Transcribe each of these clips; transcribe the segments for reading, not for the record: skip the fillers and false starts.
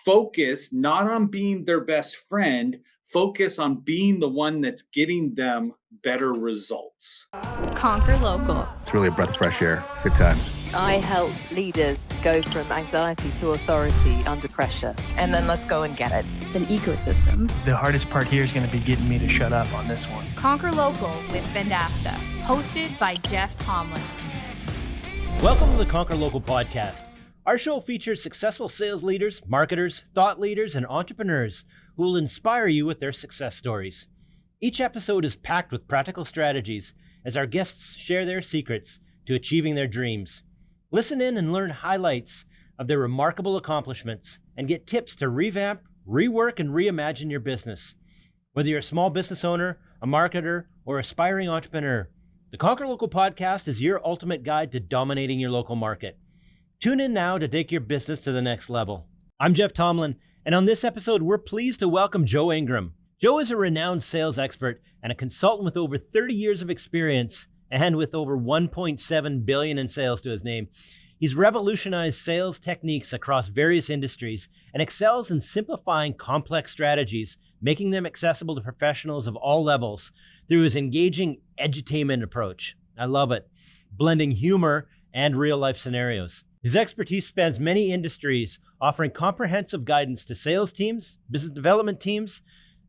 focus not on being their best friend, focus on being the one that's getting them better results. Conquer local. It's really a breath of fresh air. Good times. I help leaders go from anxiety to authority under pressure. And then let's go and get it. It's an ecosystem. The hardest part here is going to be getting me to shut up on this one. Conquer Local with Vendasta, hosted by Jeff Tomlin. Welcome to the Conquer Local podcast. Our show features successful sales leaders, marketers, thought leaders, and entrepreneurs who will inspire you with their success stories. Each episode is packed with practical strategies as our guests share their secrets to achieving their dreams. Listen in and learn highlights of their remarkable accomplishments and get tips to revamp, rework, and reimagine your business. Whether you're a small business owner, a marketer, or aspiring entrepreneur, the Conquer Local podcast is your ultimate guide to dominating your local market. Tune in now to take your business to the next level. I'm Jeff Tomlin, and on this episode, we're pleased to welcome Joe Ingram. Joe is a renowned sales expert and a consultant with over 30 years of experience and with over $1.7 billion in sales to his name. He's revolutionized sales techniques across various industries and excels in simplifying complex strategies, making them accessible to professionals of all levels through his engaging edutainment approach. I love it, blending humor and real-life scenarios. His expertise spans many industries, offering comprehensive guidance to sales teams, business development teams,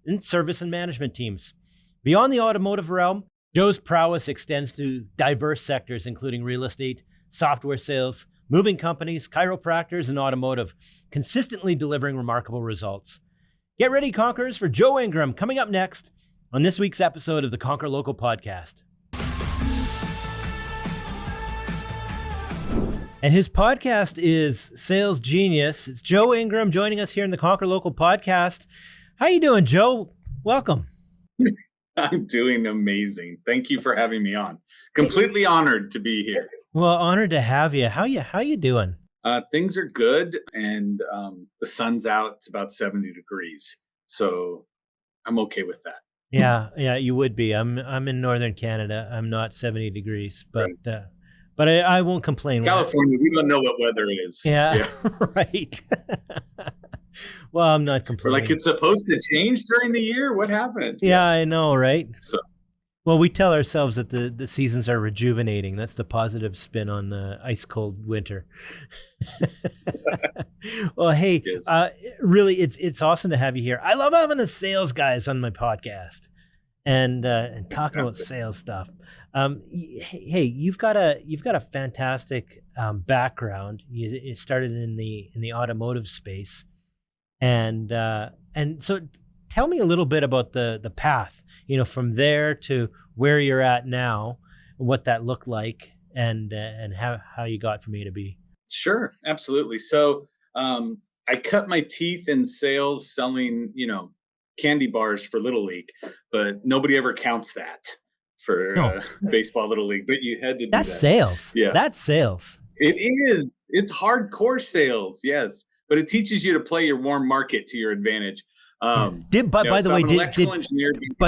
and service and management teams. Beyond the automotive realm, Joe's prowess extends to diverse sectors, including real estate, software sales, moving companies, chiropractors, and automotive, consistently delivering remarkable results. Get ready, Conquerors, for Joe Ingram coming up next on this week's episode of the Conquer Local podcast. And his podcast is Sales Genius. It's Joe Ingram joining us here in the Conquer Local podcast. How you doing, Joe? Welcome. I'm doing amazing. Thank you for having me on. Completely honored to be here. Well, honored to have you. How you doing? Things are good, and the sun's out. It's about 70 degrees, so I'm okay with that. Yeah, you would be. I'm in northern Canada. I'm not 70 degrees, but I won't complain. California, we don't know what weather is. Yeah. Right. Well, I'm not complaining. Like it's supposed to change during the year. What happened? Yeah, I know, right? So, well, we tell ourselves that the seasons are rejuvenating. That's the positive spin on the ice cold winter. Well, hey, really, it's awesome to have you here. I love having the sales guys on my podcast and talking about sales stuff. Hey, you've got a fantastic background. You started in the automotive space. And so tell me a little bit about the path, from there to where you're at now, what that looked like, and how you got from A to B. Sure, absolutely. So I cut my teeth in sales selling, candy bars for Little League, but nobody ever counts that for baseball Little League. But you had to do that. That's sales. Yeah, that's sales. It is. It's hardcore sales. Yes. But it teaches you to play your warm market to your advantage. By the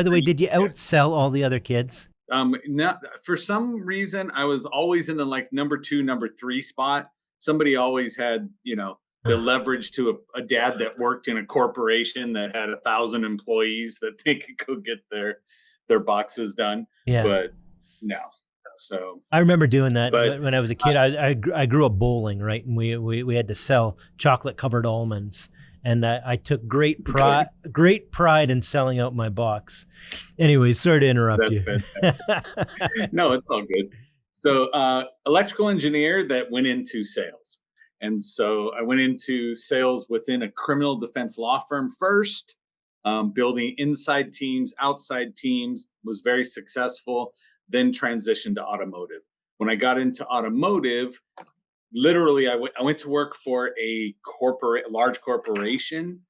way, did you outsell all the other kids? Not for some reason. I was always in the number 2, number 3 spot. Somebody always had, the leverage to a dad that worked in a corporation that had 1,000 employees that they could go get their boxes done. Yeah. But no. So I remember doing that when I was a kid. I grew up bowling, right? And we had to sell chocolate covered almonds, and I took great pride in selling out my box. Anyway, sorry to interrupt you. Fantastic. No, it's all good. So electrical engineer that went into sales. And so I went into sales within a criminal defense law firm first, building inside teams, outside teams, was very successful. Then transitioned to automotive. When I got into automotive, literally, I went to work for a large corporation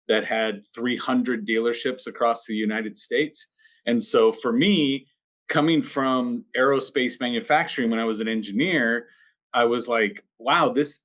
that had 300 dealerships across the United States. And so for me, coming from aerospace manufacturing when I was an engineer, I was like, wow, this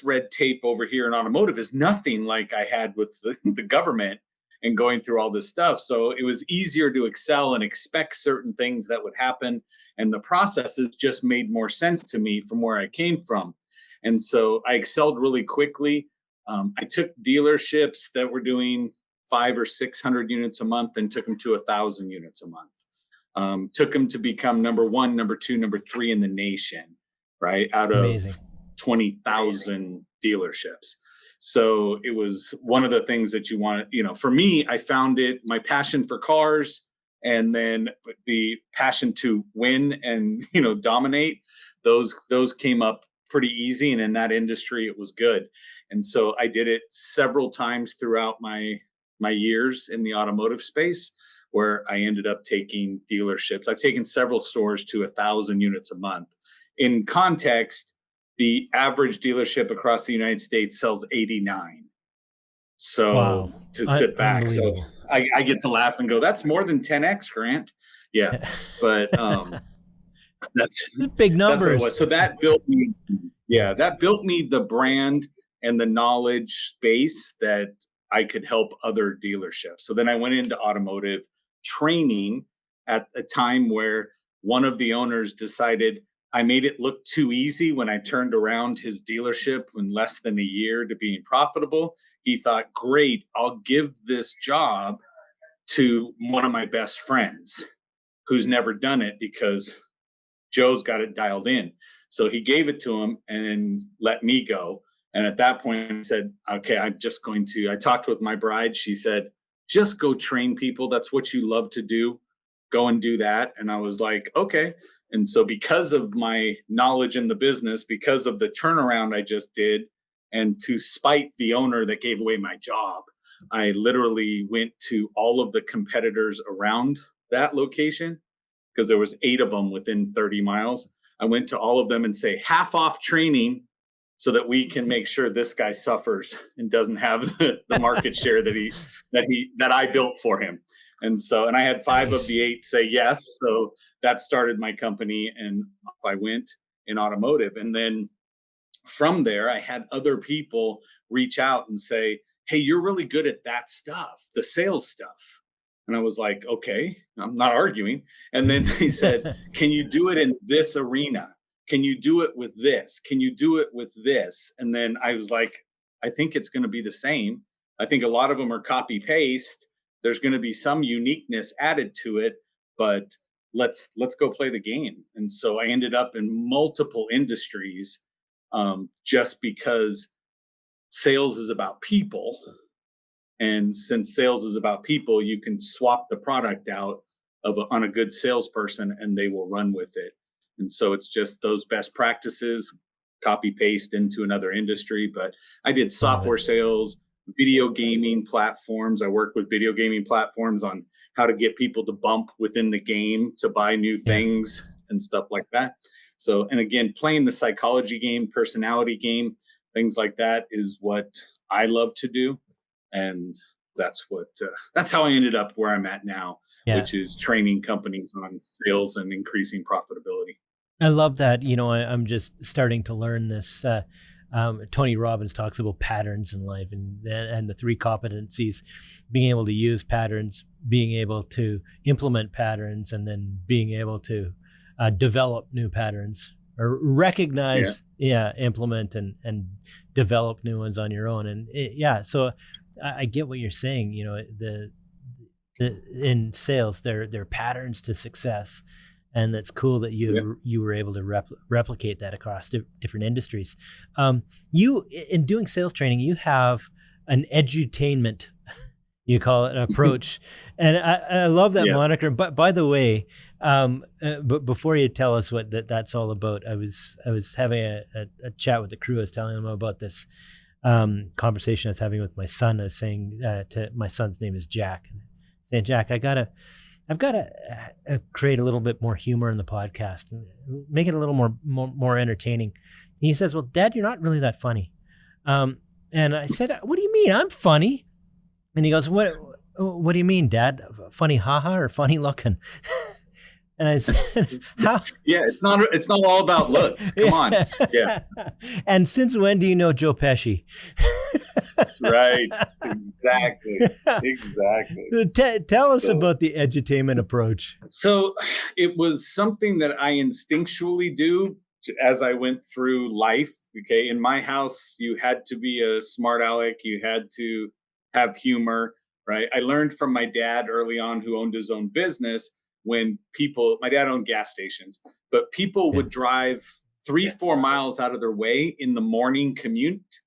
red tape over here in automotive is nothing like I had with the government and going through all this stuff. So it was easier to excel and expect certain things that would happen. And the processes just made more sense to me from where I came from. And so I excelled really quickly. I took dealerships that were doing 500 or 600 units a month and took them to 1,000 units a month. Took them to become number one, number two, number three in the nation, right? Out of Amazing. 20,000 dealerships. So it was one of the things that you want to, for me, I found it, my passion for cars, and then the passion to win and, dominate, those came up pretty easy. And in that industry, it was good. And so I did it several times throughout my years in the automotive space, where I ended up taking dealerships. I've taken several stores to 1,000 units a month. In context, the average dealership across the United States sells 89. So Wow. to sit back, so Unbelievable. I get to laugh and go, that's more than 10x, Grant. Yeah, but that's Big that's what it numbers. was. So that built me, that built me the brand and the knowledge base that I could help other dealerships. So then I went into automotive training at a time where one of the owners decided I made it look too easy when I turned around his dealership in less than a year to being profitable. He thought, great, I'll give this job to one of my best friends who's never done it because Joe's got it dialed in. So he gave it to him and let me go. And at that point, I said, okay, I talked with my bride. She said, just go train people. That's what you love to do. Go and do that. And I was like, okay. And so because of my knowledge in the business, because of the turnaround I just did, and to spite the owner that gave away my job, I literally went to all of the competitors around that location, because there was 8 of them within 30 miles. I went to all of them and say, half off training, so that we can make sure this guy suffers and doesn't have the market share that I built for him. And I had 5 of the 8 say yes. So that started my company, and I went in automotive. And then from there, I had other people reach out and say, hey, you're really good at that stuff, the sales stuff. And I was like, okay, I'm not arguing. And then they said, can you do it in this arena? Can you do it with this? Can you do it with this? And then I was like, I think it's going to be the same. I think a lot of them are copy paste. There's going to be some uniqueness added to it, but let's go play the game. And so I ended up in multiple industries, just because sales is about people. And since sales is about people, you can swap the product out on a good salesperson and they will run with it. And so it's just those best practices, copy paste into another industry. But I did software sales, video gaming platforms. I work with video gaming platforms on how to get people to bump within the game to buy new things and stuff like that. So, and again, playing the psychology game, personality game, things like that is what I love to do. And that's how I ended up where I'm at now, which is training companies on sales and increasing profitability. I love that. I'm just starting to learn this. Tony Robbins talks about patterns in life and the 3 competencies: being able to use patterns, being able to implement patterns, and then being able to develop new patterns, or recognize, implement and develop new ones on your own. And so I get what you're saying. The in sales, there are patterns to success. And that's cool that you were able to replicate that across different industries. You, in doing sales training, you have an edutainment, you call it, approach. And I love that moniker. But by the way, but before you tell us what that's all about, I was having a chat with the crew. I was telling them about this conversation I was having with my son. I was saying my son's name is Jack. Saying, Jack, I've got to create a little bit more humor in the podcast and make it a little more entertaining. And he says, well, Dad, you're not really that funny. And I said, what do you mean? I'm funny. And he goes, what do you mean, Dad? Funny haha or funny looking? And I said, how? Yeah, it's not all about looks. Come on. Yeah. And since when do you know Joe Pesci? Right. Exactly. Tell us about the edutainment approach. So it was something that I instinctually do as I went through life, Okay. In my house, you had to be a smart aleck. You had to have humor, right? I learned from my dad early on, who owned his own business, when my dad owned gas stations, but people Yeah. would drive 3-4 miles out of their way in the morning commute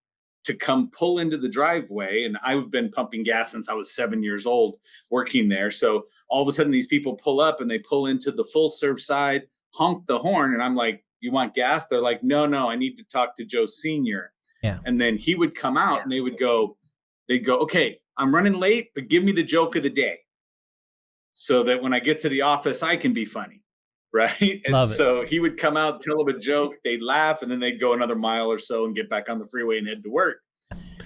to come pull into the driveway. And I've been pumping gas since I was 7 years old, working there. So all of a sudden, these people pull up and they pull into the full serve side, honk the horn. And I'm like, you want gas? They're like, no, I need to talk to Joe Sr. Yeah. And then he would come out and they'd go, okay, I'm running late, but give me the joke of the day, so that when I get to the office, I can be funny. Right. And Love it. so he would come out, tell them a joke, they'd laugh, and then they'd go another mile or so and get back on the freeway and head to work.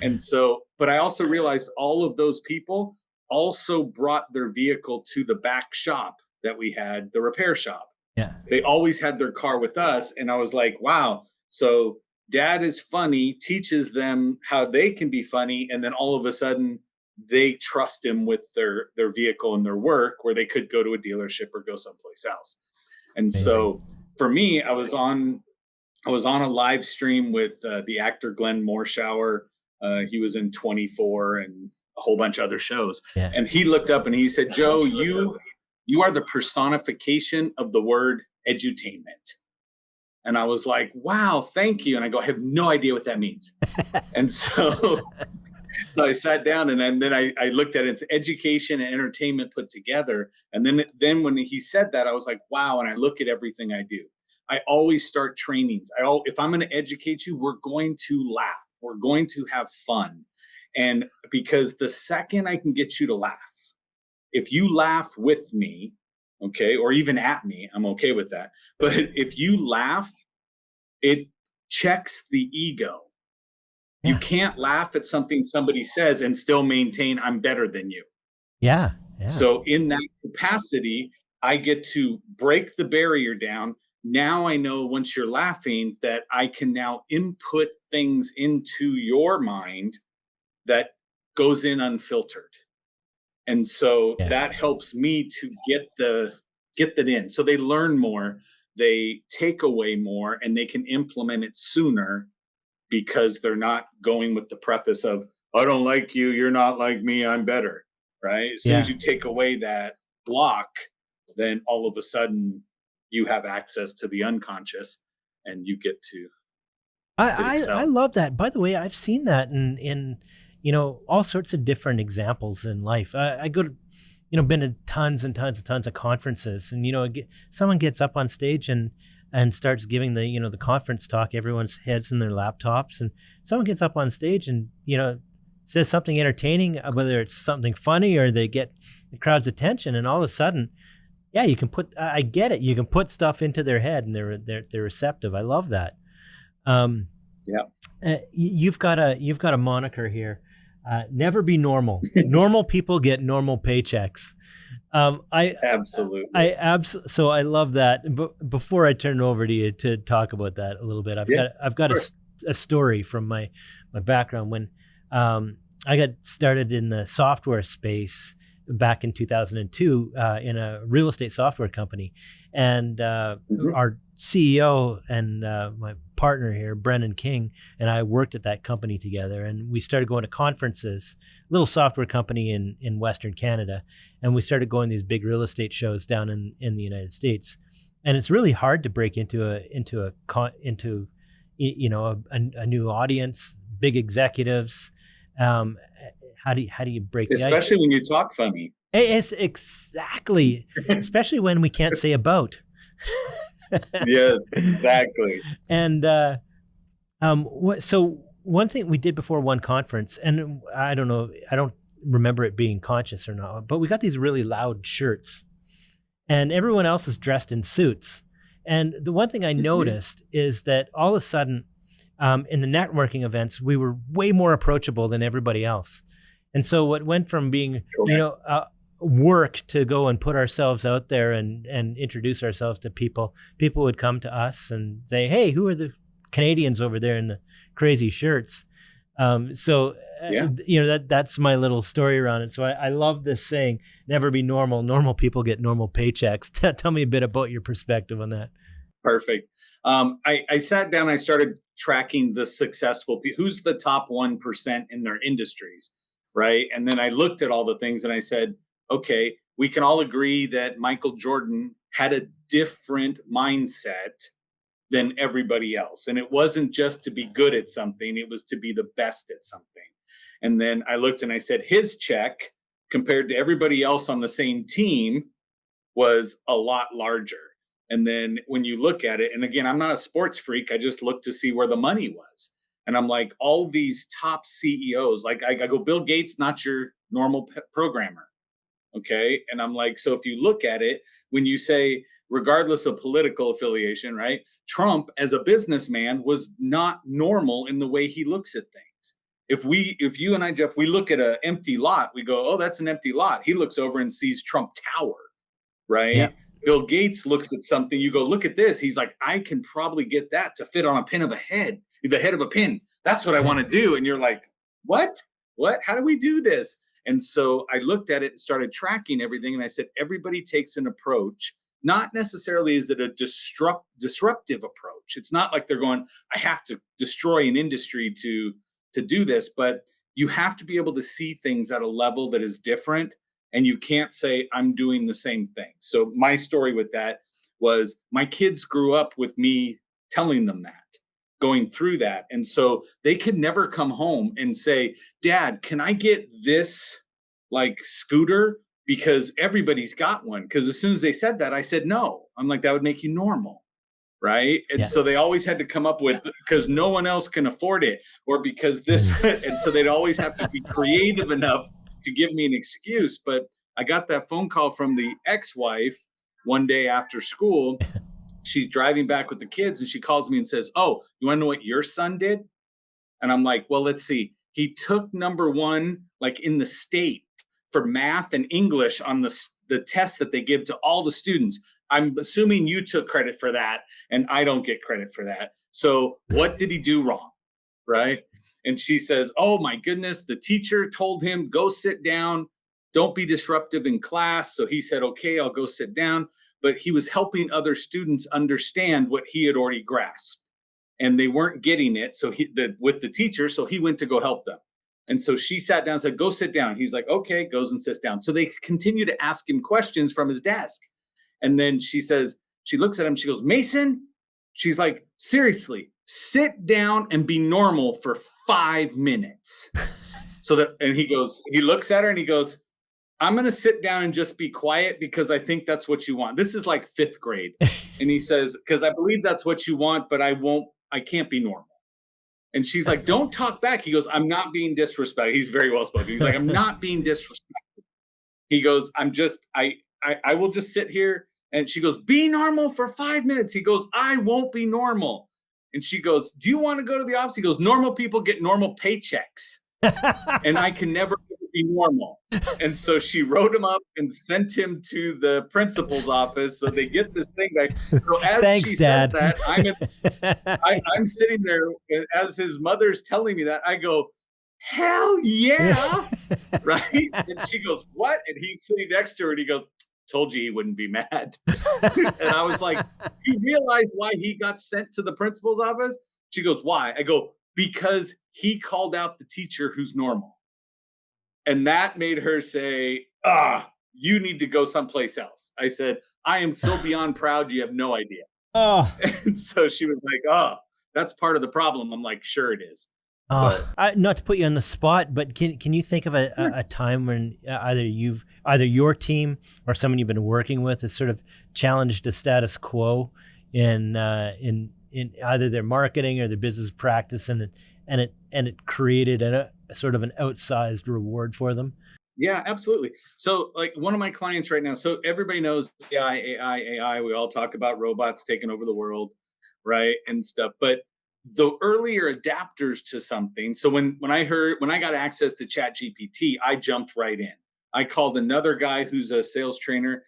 And so, but I also realized all of those people also brought their vehicle to the back shop that we had, the repair shop. Yeah. They always had their car with us. And I was like, wow. So dad is funny, teaches them how they can be funny. And then all of a sudden they trust him with their vehicle and their work, where they could go to a dealership or go someplace else. And Amazing. so for me, I was on a live stream with the actor Glenn Morshower. He was in 24 and a whole bunch of other shows. Yeah. And he looked up and he said, Joe, you are the personification of the word edutainment. And I was like, wow, thank you. And I go, I have no idea what that means. And so I sat down and then I looked at it. It's education and entertainment put together. And then when he said that, I was like, wow. And I look at everything I do. I always start trainings. If I'm going to educate you, we're going to laugh. We're going to have fun. And because the second I can get you to laugh, if you laugh with me, okay, or even at me, I'm okay with that. But if you laugh, it checks the ego. You can't laugh at something somebody says and still maintain I'm better than you. Yeah. So in that capacity, I get to break the barrier down. Now I know, once you're laughing, that I can now input things into your mind that goes in unfiltered. And so that helps me to get that in. So they learn more, they take away more, and they can implement it sooner, because they're not going with the preface of, I don't like you, you're not like me, I'm better. Right? As soon as you take away that block, then all of a sudden you have access to the unconscious and you get to I love that. By the way, I've seen that in all sorts of different examples in life. I go to, been to tons and tons and tons of conferences, and someone gets up on stage and starts giving the conference talk. Everyone's heads in their laptops, and someone gets up on stage and says something entertaining, whether it's something funny or they get the crowd's attention, and all of a sudden, you can put. I get it. You can put stuff into their head, and they're receptive. I love that. You've got a moniker here. Never be normal. Normal people get normal paychecks. Absolutely. So I love that. But before I turn it over to you to talk about that a little bit, I've got a story from my background when I got started in the software space back in 2002 in a real estate software company, and our CEO and my partner here, Brendan King, and I worked at that company together, and we started going to conferences, little software company in Western Canada, and we started going to these big real estate shows down in the United States. And it's really hard to break into a new audience, big executives. How do you break the ice? Especially when you talk funny. It's exactly, especially when we can't say about. Yes, exactly. And so one thing we did before one conference, and I don't know, I don't remember it being conscious or not, but we got these really loud shirts, and everyone else is dressed in suits. And the one thing I noticed is that all of a sudden, in the networking events, we were way more approachable than everybody else. And so what went from being, work to go and put ourselves out there and introduce ourselves to people would come to us and say, hey, who are the Canadians over there in the crazy shirts? That's my little story around it. So I love this saying, never be normal. Normal people get normal paychecks. Tell me a bit about your perspective on that. Perfect. I sat down, I started tracking the successful people, who's the top 1% in their industries, right? And then I looked at all the things and I said, okay, we can all agree that Michael Jordan had a different mindset than everybody else. And it wasn't just to be good at something, it was to be the best at something. And then I looked and I said, his check compared to everybody else on the same team was a lot larger. And then when you look at it, and again, I'm not a sports freak, I just looked to see where the money was. And I'm like, all these top CEOs, like I go, Bill Gates, not your normal programmer. Okay. And I'm like, so if you look at it, when you say, regardless of political affiliation, right? Trump as a businessman was not normal in the way he looks at things. If you and I, Jeff, we look at an empty lot, we go, oh, that's an empty lot. He looks over and sees Trump Tower, right? Yeah. Bill Gates looks at something, you go, look at this. He's like, I can probably get that to fit on a pin of a head, the head of a pin. That's what I want to do. And you're like, what? How do we do this? And so I looked at it and started tracking everything. And I said, everybody takes an approach. Not necessarily is it a disruptive approach. It's not like they're going, I have to destroy an industry to do this, but you have to be able to see things at a level that is different. And you can't say, I'm doing the same thing. So my story with that was my kids grew up with me telling them that, going through that. And so they could never come home and say, Dad, can I get this like scooter? Because everybody's got one. Because as soon as they said that, I said, no. I'm like, that would make you normal. Right. And so they always had to come up with, because no one else can afford it, or because this, and so they'd always have to be creative enough to give me an excuse. But I got that phone call from the ex-wife one day after school. She's driving back with the kids and she calls me and says, oh, you want to know what your son did? And I'm like, well, let's see. He took number one, like in the state for math and English on the test that they give to all the students. I'm assuming you took credit for that and I don't get credit for that. So what did he do wrong? Right. And she says, oh my goodness, the teacher told him, go sit down. Don't be disruptive in class. So he said, okay, I'll go sit down. But he was helping other students understand what he had already grasped. And they weren't getting it. So with the teacher, so he went to go help them. And so she sat down and said, go sit down. He's like, okay, goes and sits down. So they continue to ask him questions from his desk. And then she says, she looks at him, she goes, Mason, she's like, seriously, sit down and be normal for 5 minutes. And he looks at her and he goes, I'm going to sit down and just be quiet because I think that's what you want. This is like 5th grade. And he says, because I believe that's what you want, but I can't be normal. And she's like, don't talk back. He goes, I'm not being disrespectful. He's very well spoken. He's like, I'm not being disrespectful. He goes, I will just sit here. And she goes, be normal for 5 minutes. He goes, I won't be normal. And she goes, do you want to go to the office? He goes, normal people get normal paychecks. And I can never be normal. And so she wrote him up and sent him to the principal's office. So they get this thing back. So as Thanks, she Dad. says that, I'm sitting there as his mother's telling me that. I go, hell yeah. Right. And she goes, what? And he's sitting next to her and he goes, told you he wouldn't be mad. And I was like, you realize why he got sent to the principal's office? She goes, why? I go, because he called out the teacher who's normal. And that made her say, you need to go someplace else. I said, I am so beyond proud, you have no idea. Oh. And so she was like, that's part of the problem. I'm like, sure it is. Not to put you on the spot, but can you think of a time when either your team or someone you've been working with has sort of challenged the status quo in either their marketing or their business practice, and it created a sort of an outsized reward for them? Yeah, absolutely. So like one of my clients right now, so everybody knows AI. We all talk about robots taking over the world, right? And stuff. But the earlier adapters to something. So when I got access to ChatGPT, I jumped right in. I called another guy who's a sales trainer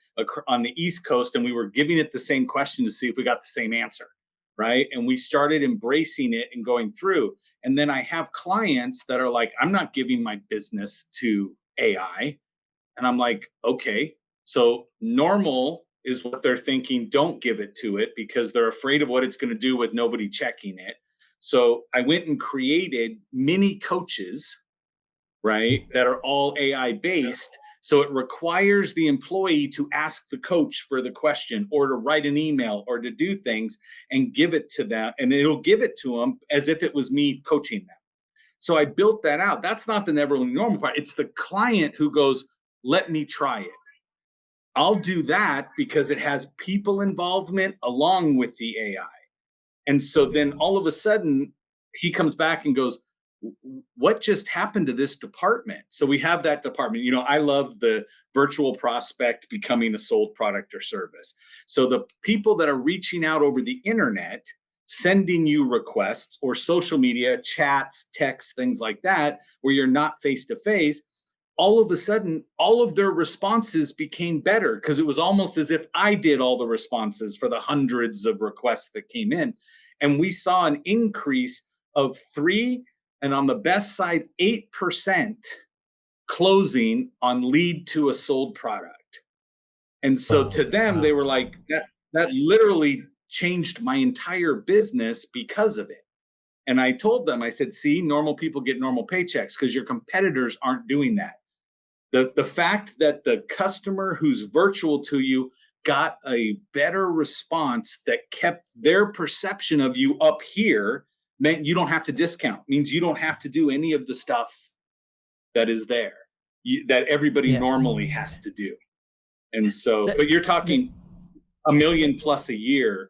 on the East Coast, and we were giving it the same question to see if we got the same answer. Right. And we started embracing it and going through. And then I have clients that are like, I'm not giving my business to AI. And I'm like, okay, so normal is what they're thinking. Don't give it to it because they're afraid of what it's going to do with nobody checking it. So I went and created mini coaches, right, that are all AI based. So it requires the employee to ask the coach for the question or to write an email or to do things and give it to them. And it'll give it to them as if it was me coaching them. So I built that out. That's not the never normal part. It's the client who goes, let me try it. I'll do that because it has people involvement along with the AI. And so then all of a sudden he comes back and goes, what just happened to this department? So we have that department. I love the virtual prospect becoming a sold product or service. So the people that are reaching out over the internet, sending you requests or social media, chats, texts, things like that, where you're not face to face, all of a sudden, all of their responses became better because it was almost as if I did all the responses for the hundreds of requests that came in. And we saw an increase of 3, and on the best side, 8% closing on lead to a sold product. And so to them, they were like, that literally changed my entire business because of it. And I told them, I said, see, normal people get normal paychecks because your competitors aren't doing that. The fact that the customer who's virtual to you got a better response that kept their perception of you up here meant you don't have to discount, means you don't have to do any of the stuff that is there, that everybody normally has to do. And so, but you're talking $1 million plus a year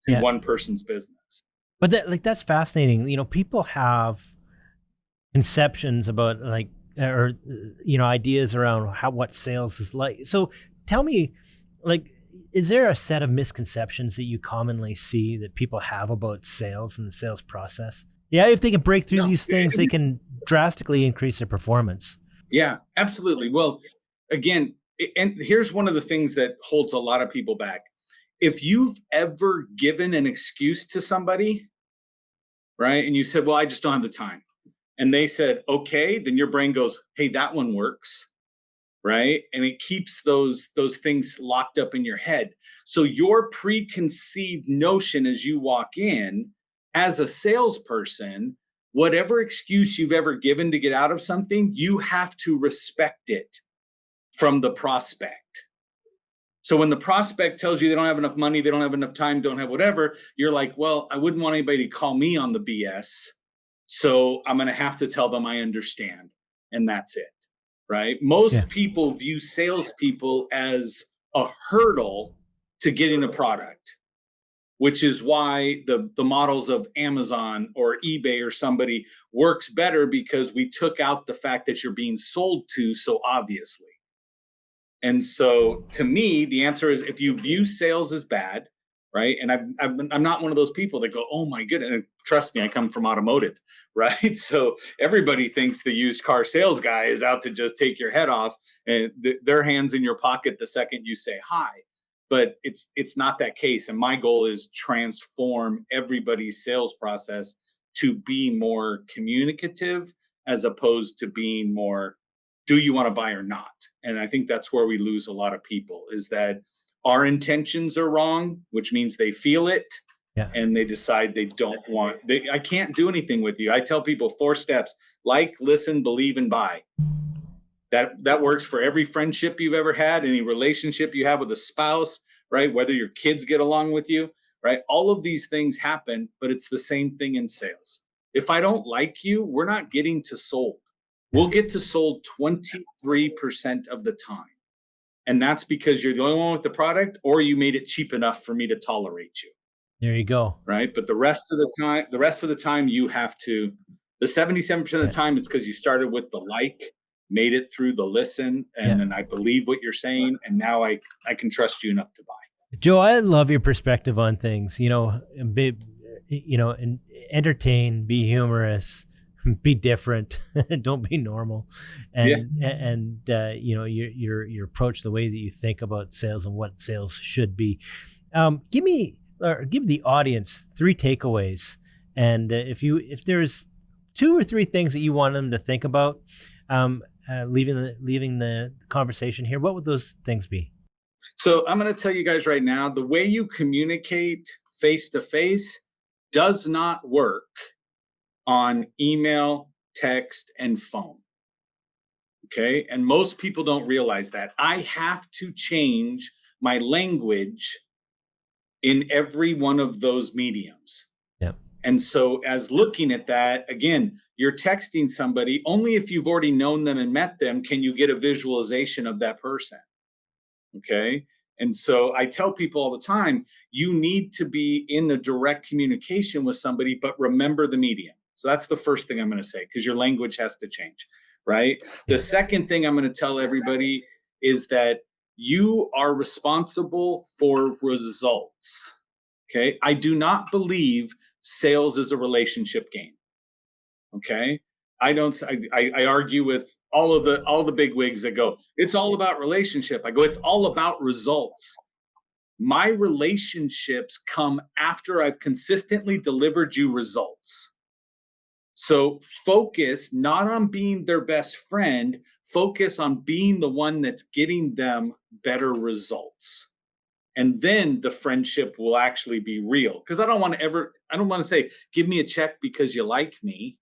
to one person's business. But that's fascinating. People have conceptions about ideas around what sales is like. So tell me, is there a set of misconceptions that you commonly see that people have about sales and the sales process? Yeah, if they can break through these things, they can drastically increase their performance. Yeah, absolutely. Well, again, and here's one of the things that holds a lot of people back. If you've ever given an excuse to somebody, right, and you said, well, I just don't have the time. And they said, okay, then your brain goes, hey, that one works, right? And it keeps those things locked up in your head. So your preconceived notion as you walk in as a salesperson, whatever excuse you've ever given to get out of something, you have to respect it from the prospect. So when the prospect tells you they don't have enough money, they don't have enough time, don't have whatever, you're like, well, I wouldn't want anybody to call me on the BS. So I'm going to have to tell them I understand. And that's it, right? Most people view salespeople as a hurdle to getting a product, which is why the models of Amazon or eBay or somebody works better, because we took out the fact that you're being sold to so obviously. And so to me, the answer is, if you view sales as bad, right? And I'm not one of those people that go, oh my goodness. And trust me, I come from automotive, right? So everybody thinks the used car sales guy is out to just take your head off, and their hands in your pocket the second you say hi. But it's not that case. And my goal is transform everybody's sales process to be more communicative, as opposed to being more, do you want to buy or not? And I think that's where we lose a lot of people, is that our intentions are wrong, which means they feel it and they decide they don't want. I can't do anything with you. I tell people 4 steps: like, listen, believe, and buy. That works for every friendship you've ever had, any relationship you have with a spouse, right? Whether your kids get along with you, right? All of these things happen, but it's the same thing in sales. If I don't like you, we're not getting to sold. We'll get to sold 23% of the time. And that's because you're the only one with the product, or you made it cheap enough for me to tolerate you. There you go. Right. But the rest of the time you have to, the 77% of the time, it's because you started with the made it through the listen, and then I believe what you're saying, and now I can trust you enough to buy. Joe, I love your perspective on things, and entertain, be humorous, be different, don't be normal. And your approach, the way that you think about sales and what sales should be. Give the audience 3 takeaways. And if there's 2 or 3 things that you want them to think about, leaving the conversation here, what would those things be? So I'm going to tell you guys right now, the way you communicate face to face does not work on email, text, and phone. Okay. And most people don't realize that. I have to change my language in every one of those mediums. Yeah. And so, as looking at that, again, you're texting somebody only if you've already known them and met them can you get a visualization of that person. Okay. And so I tell people all the time, you need to be in the direct communication with somebody, but remember the medium. So that's the first thing I'm going to say, because your language has to change, right? The second thing I'm going to tell everybody is that you are responsible for results. Okay. I do not believe sales is a relationship game. Okay. I argue with all the big wigs that go, it's all about relationship. I go, it's all about results. My relationships come after I've consistently delivered you results. So focus not on being their best friend, focus on being the one that's getting them better results. And then the friendship will actually be real. Because I don't want to say, give me a check because you like me.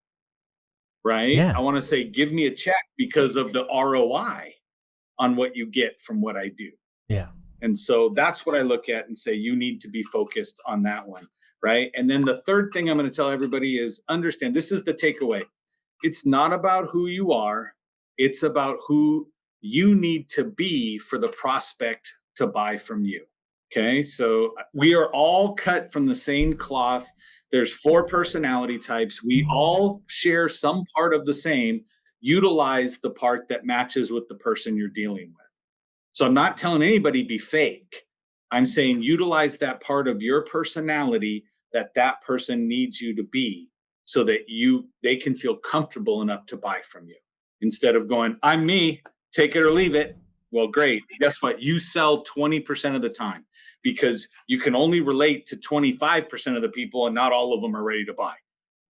Right? Yeah. I want to say, give me a check because of the ROI on what you get from what I do. Yeah. And so that's what I look at and say, you need to be focused on that one. Right. And then the third thing I'm going to tell everybody is understand, this is the takeaway. It's not about who you are. It's about who you need to be for the prospect to buy from you. Okay. So we are all cut from the same cloth. There's 4 personality types. We all share some part of the same. Utilize the part that matches with the person you're dealing with. So I'm not telling anybody be fake. I'm saying utilize that part of your personality that person needs you to be so that they can feel comfortable enough to buy from you. Instead of going, I'm me, take it or leave it. Well, great. Guess what? You sell 20% of the time because you can only relate to 25% of the people and not all of them are ready to buy.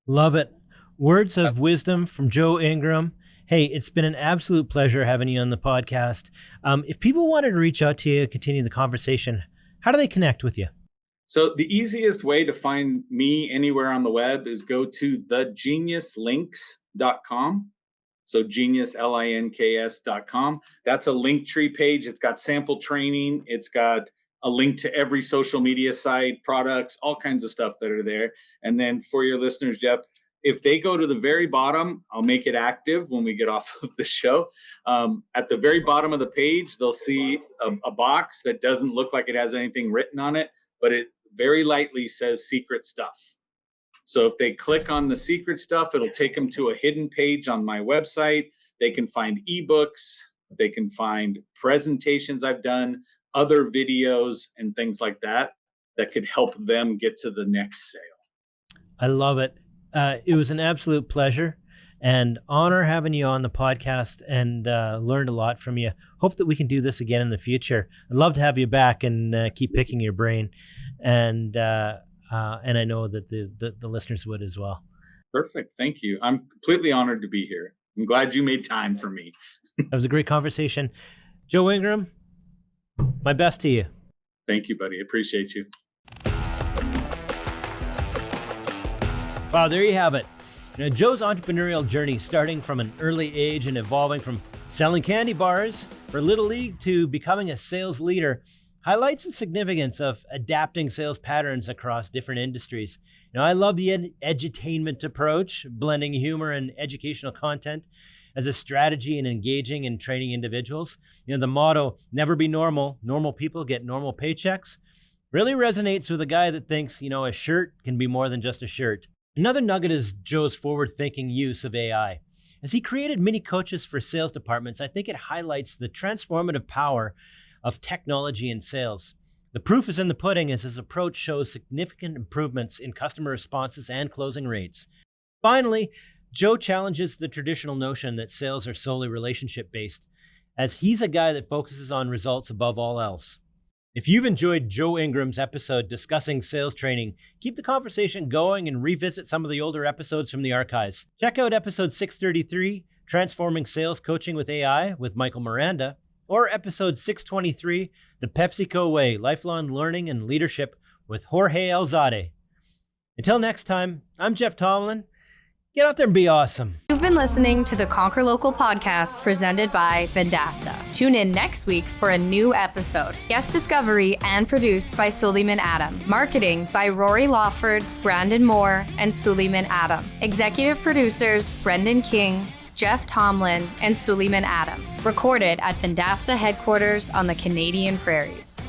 Love it. Words of wisdom from Joe Ingram. Hey, it's been an absolute pleasure having you on the podcast. If people wanted to reach out to you, continue the conversation, how do they connect with you? So the easiest way to find me anywhere on the web is go to thegeniuslinks.com. So genius, links.com. That's a link tree page. It's got sample training. It's got a link to every social media site, products, all kinds of stuff that are there. And then for your listeners, Jeff, if they go to the very bottom, I'll make it active when we get off of the show. At the very bottom of the page, they'll see a box that doesn't look like it has anything written on it, but it very lightly says secret stuff. So if they click on the secret stuff, it'll take them to a hidden page on my website. They can find ebooks. They can find presentations I've done, other videos and things like that could help them get to the next sale. I love it. It was an absolute pleasure and honor having you on the podcast and learned a lot from you. Hope that we can do this again in the future. I'd love to have you back and keep picking your brain. And I know that the listeners would as well. Perfect. Thank you. I'm completely honored to be here. I'm glad you made time for me. That was a great conversation. Joe Ingram, my best to you. Thank you, buddy. Appreciate you. Wow, there you have it. Joe's entrepreneurial journey, starting from an early age and evolving from selling candy bars for Little League to becoming a sales leader, highlights the significance of adapting sales patterns across different industries. I love the edutainment approach, blending humor and educational content as a strategy in engaging and training individuals. The motto, never be normal, normal people get normal paychecks, really resonates with a guy that thinks, a shirt can be more than just a shirt. Another nugget is Joe's forward-thinking use of AI. As he created mini coaches for sales departments, I think it highlights the transformative power of technology in sales. The proof is in the pudding as his approach shows significant improvements in customer responses and closing rates. Finally, Joe challenges the traditional notion that sales are solely relationship-based, as he's a guy that focuses on results above all else. If you've enjoyed Joe Ingram's episode discussing sales training, keep the conversation going and revisit some of the older episodes from the archives. Check out episode 633, Transforming Sales Coaching with AI with Michael Miranda, or episode 623, The PepsiCo Way, Lifelong Learning and Leadership with Jorge Alzade. Until next time, I'm Jeff Tomlin. Get out there and be awesome. You've been listening to the Conquer Local podcast presented by Vendasta. Tune in next week for a new episode. Guest discovery and produced by Suleiman Adam. Marketing by Rory Lawford, Brandon Moore, and Suleiman Adam. Executive producers Brendan King, Jeff Tomlin, and Suleiman Adam. Recorded at Vendasta headquarters on the Canadian Prairies.